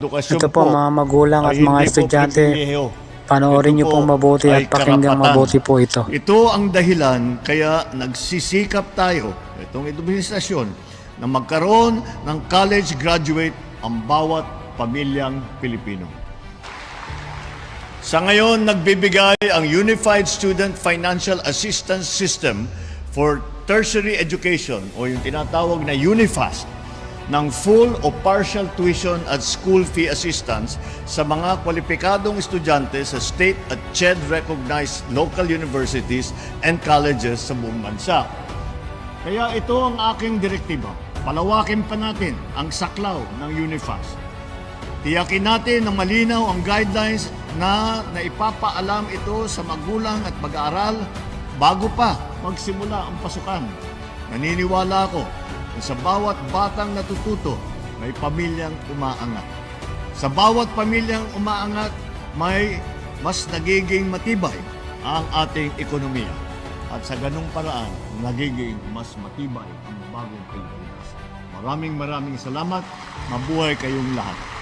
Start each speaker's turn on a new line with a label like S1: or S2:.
S1: Edukasyon
S2: Ito po mga magulang at
S1: ay
S2: mga
S1: hindi po
S2: estudyante,
S1: pribilehiyo.
S2: panoorin
S1: Ito
S2: niyo
S1: po
S2: pong mabuti
S1: ay
S2: at pakinggang
S1: karapatan.
S2: mabuti po ito.
S1: Ito ang dahilan kaya nagsisikap tayo, itong administrasyon, na magkaroon ng college graduate ang bawat pamilyang Pilipino. Sa ngayon, nagbibigay ang Unified Student Financial Assistance System for Tertiary Education o yung tinatawag na UNIFAST ng full o partial tuition at school fee assistance sa mga kwalipikadong estudyante sa state at CHED-recognized local universities and colleges sa buong bansa. Kaya ito ang aking direktiba. Palawakin pa natin ang saklaw ng UNIFAST. Tiyakin natin na malinaw ang guidelines na naipapaalam ito sa magulang at mag-aaral bago pa magsimula ang pasukan. Naniniwala ako na sa bawat batang natututo, may pamilyang umaangat. Sa bawat pamilyang umaangat, may mas nagiging matibay ang ating ekonomiya. At sa ganung paraan, nagiging mas matibay ang bagong Pilipinas. Maraming salamat. Mabuhay kayong lahat.